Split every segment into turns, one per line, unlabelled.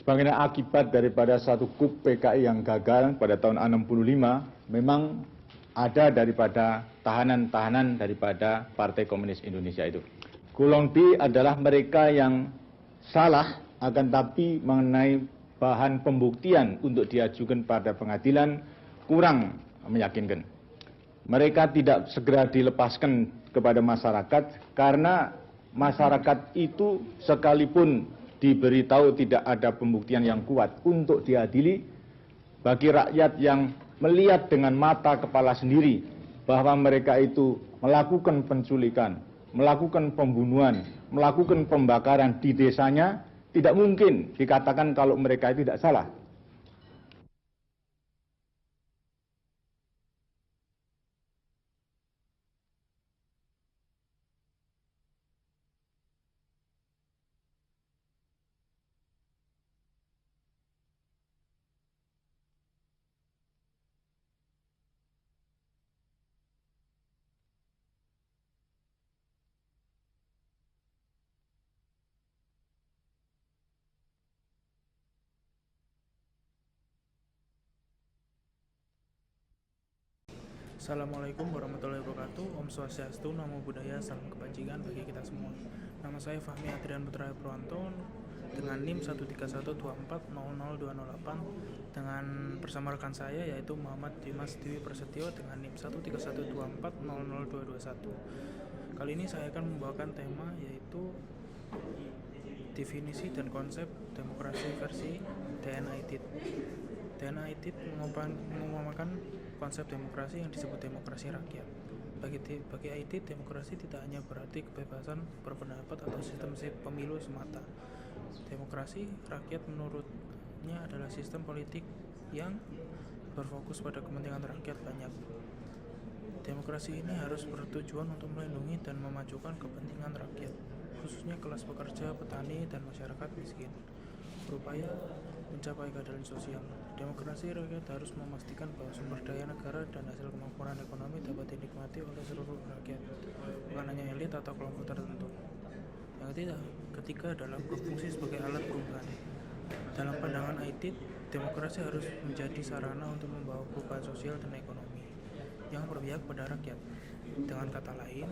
sebagai akibat daripada satu kup PKI yang gagal pada tahun 65, memang ada daripada tahanan-tahanan daripada Partai Komunis Indonesia itu. Golong B adalah mereka yang salah, akan tapi mengenai bahan pembuktian untuk diajukan pada pengadilan kurang meyakinkan. Mereka tidak segera dilepaskan kepada masyarakat karena masyarakat itu sekalipun diberitahu tidak ada pembuktian yang kuat untuk diadili, bagi rakyat yang melihat dengan mata kepala sendiri bahwa mereka itu melakukan penculikan, melakukan pembunuhan, melakukan pembakaran di desanya, tidak mungkin dikatakan kalau mereka itu tidak salah.
Assalamualaikum warahmatullahi wabarakatuh. Om Swastiastu, Namo Buddhaya, salam kebajikan bagi kita semua. Nama saya Fahmi Adrian Putra Purwanto dengan NIM 13124000208 dengan bersama rekan saya yaitu Muhammad Dimas Dewi Prasetyo dengan NIM 13124000221. Kali ini saya akan membawakan tema yaitu definisi dan konsep demokrasi versi DNA ITIT. DNA ITIT mengumpamakan konsep demokrasi yang disebut demokrasi rakyat. Bagi ITIT, demokrasi tidak hanya berarti kebebasan berpendapat atau sistem pemilu semata. Demokrasi rakyat menurutnya adalah sistem politik yang berfokus pada kepentingan rakyat banyak. Demokrasi ini harus bertujuan untuk melindungi dan memajukan kepentingan rakyat, khususnya kelas pekerja, petani, dan masyarakat miskin, berupaya mencapai keadilan sosial. Demokrasi rakyat harus memastikan bahwa sumber daya negara dan hasil kemakmuran ekonomi dapat dinikmati oleh seluruh rakyat, bukan hanya elit atau kelompok tertentu. Yang ketiga adalah berfungsi sebagai alat perubahan. Dalam pandangan ITIT, demokrasi harus menjadi sarana untuk membawa perubahan sosial dan ekonomi yang berpihak pada rakyat. Dengan kata lain,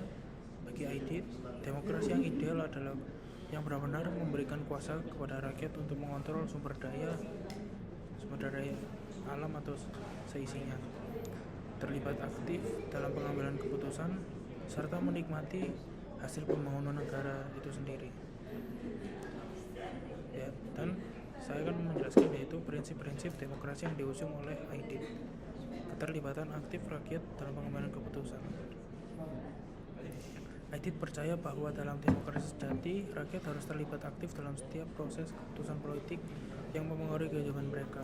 bagi ITIT, demokrasi yang ideal adalah yang benar-benar memberikan kuasa kepada rakyat untuk mengontrol sumber daya alam atau seisinya, terlibat aktif dalam pengambilan keputusan, serta menikmati hasil pembangunan negara itu sendiri. Ya, dan saya akan menjelaskan yaitu prinsip-prinsip demokrasi yang diusung oleh ITIT. Keterlibatan aktif rakyat dalam pengambilan keputusan. ITIT percaya bahwa dalam demokrasi sejati, rakyat harus terlibat aktif dalam setiap proses keputusan politik yang mempengaruhi kehidupan mereka.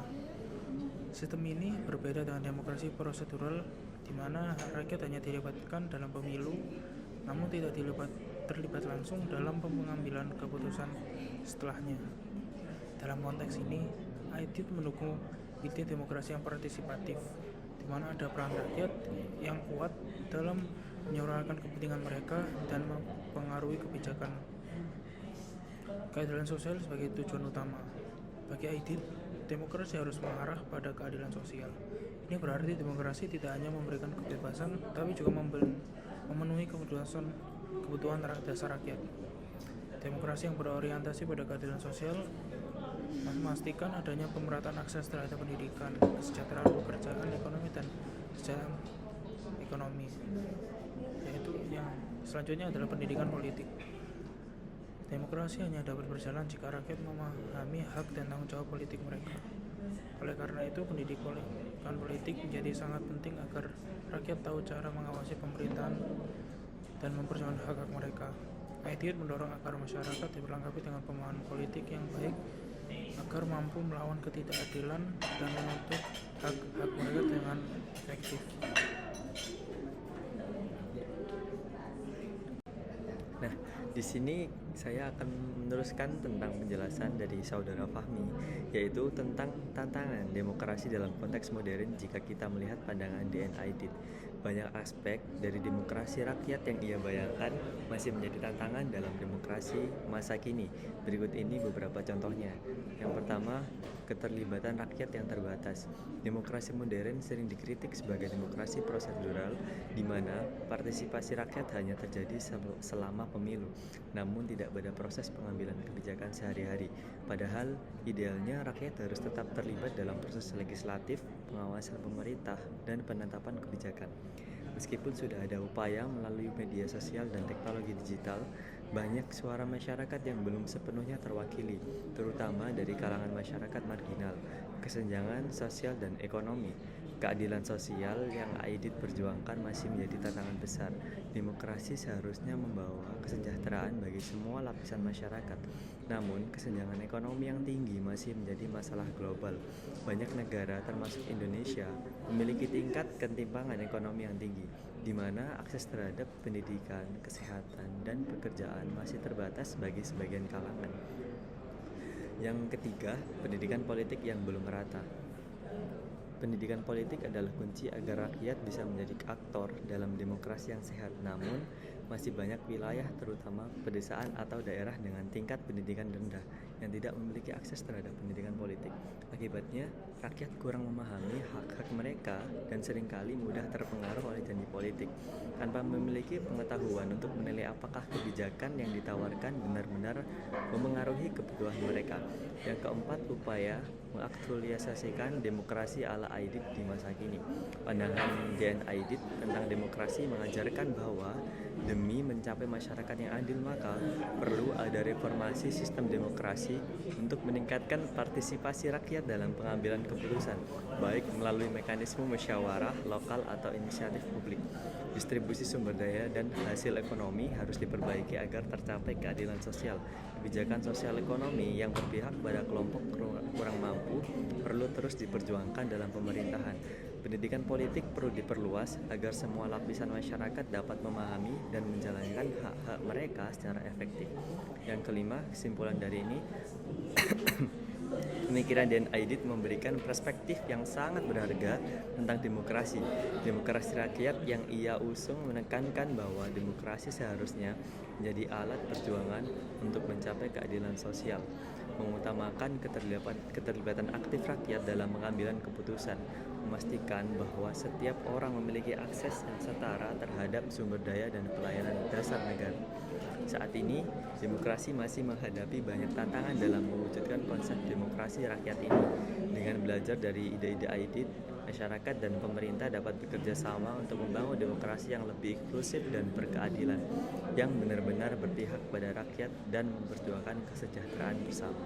Sistem ini berbeda dengan demokrasi prosedural, di mana rakyat hanya dilibatkan dalam pemilu, namun tidak terlibat langsung dalam pengambilan keputusan setelahnya. Dalam konteks ini, ITIT mendukung ide demokrasi yang partisipatif, di mana ada peran rakyat yang kuat dalam menyuarakan kepentingan mereka dan mempengaruhi kebijakan. Keadilan sosial sebagai tujuan utama. Bagi ITIT, demokrasi harus mengarah pada keadilan sosial. Ini berarti demokrasi tidak hanya memberikan kebebasan, tapi juga memenuhi kebutuhan dasar rakyat. Demokrasi yang berorientasi pada keadilan sosial memastikan adanya pemerataan akses terhadap pendidikan, kesejahteraan pekerjaan, ekonomi, dan kesejahteraan ekonomi. Yaitu yang selanjutnya adalah pendidikan politik. Demokrasi hanya dapat berjalan jika rakyat memahami hak dan tanggung jawab politik mereka. Oleh karena itu, pendidikan politik menjadi sangat penting agar rakyat tahu cara mengawasi pemerintahan dan memperjuangkan hak-hak mereka. ITIT mendorong agar masyarakat diperlengkapi dengan pemahaman politik yang baik agar mampu melawan ketidakadilan dan menuntut hak-hak mereka dengan efektif.
Nah, di sini saya akan meneruskan tentang penjelasan dari saudara Fahmi, yaitu tentang tantangan demokrasi dalam konteks modern jika kita melihat pandangan DNA ITIT. Banyak aspek dari demokrasi rakyat yang ia bayangkan masih menjadi tantangan dalam demokrasi masa kini. Berikut ini beberapa contohnya. Yang pertama, keterlibatan rakyat yang terbatas. Demokrasi modern sering dikritik sebagai demokrasi prosedural, di mana partisipasi rakyat hanya terjadi selama pemilu, namun tidak pada proses pengambilan kebijakan sehari-hari. Padahal, idealnya rakyat harus tetap terlibat dalam proses legislatif, pengawasan pemerintah, dan penetapan kebijakan. Meskipun sudah ada upaya melalui media sosial dan teknologi digital, banyak suara masyarakat yang belum sepenuhnya terwakili, terutama dari kalangan masyarakat marginal. Kesenjangan sosial dan ekonomi, keadilan sosial yang Aidit perjuangkan masih menjadi tantangan besar. Demokrasi seharusnya membawa kesejahteraan bagi semua lapisan masyarakat. Namun, kesenjangan ekonomi yang tinggi masih menjadi masalah global. Banyak negara, termasuk Indonesia, memiliki tingkat ketimpangan ekonomi yang tinggi, di mana akses terhadap pendidikan, kesehatan, dan pekerjaan masih terbatas bagi sebagian kalangan. Yang ketiga, pendidikan politik yang belum merata. Pendidikan politik adalah kunci agar rakyat bisa menjadi aktor dalam demokrasi yang sehat. Namun, masih banyak wilayah, terutama pedesaan atau daerah dengan tingkat pendidikan rendah, yang tidak memiliki akses terhadap pendidikan politik. Akibatnya, rakyat kurang memahami hak-hak mereka dan seringkali mudah terpengaruh oleh janji politik, tanpa memiliki pengetahuan untuk menilai apakah kebijakan yang ditawarkan benar-benar memengaruhi kebutuhan mereka. Yang keempat, upaya mengaktualisasikan demokrasi ala Aidit di masa kini. Pandangan JN Aidit tentang demokrasi mengajarkan bahwa demi mencapai masyarakat yang adil, maka perlu ada reformasi sistem demokrasi untuk meningkatkan partisipasi rakyat dalam pengambilan keputusan, baik melalui mekanisme musyawarah lokal atau inisiatif publik. Distribusi sumber daya dan hasil ekonomi harus diperbaiki agar tercapai keadilan sosial. Kebijakan sosial ekonomi yang berpihak pada kelompok kurang mampu perlu terus diperjuangkan dalam pemerintahan. Pendidikan politik perlu diperluas agar semua lapisan masyarakat dapat memahami dan menjalankan hak-hak mereka secara efektif. Yang kelima, kesimpulan dari ini, pemikiran Dan Aidit memberikan perspektif yang sangat berharga tentang demokrasi. Demokrasi rakyat yang ia usung menekankan bahwa demokrasi seharusnya menjadi alat perjuangan untuk mencapai keadilan sosial, mengutamakan keterlibatan aktif rakyat dalam pengambilan keputusan, memastikan bahwa setiap orang memiliki akses yang setara terhadap sumber daya dan pelayanan dasar negara. Saat ini, demokrasi masih menghadapi banyak tantangan dalam mewujudkan konsep demokrasi rakyat ini. Dengan belajar dari ide-ide Aidit, masyarakat dan pemerintah dapat bekerja sama untuk membangun demokrasi yang lebih inklusif dan berkeadilan, yang benar-benar berpihak pada rakyat dan memperjuangkan kesejahteraan bersama.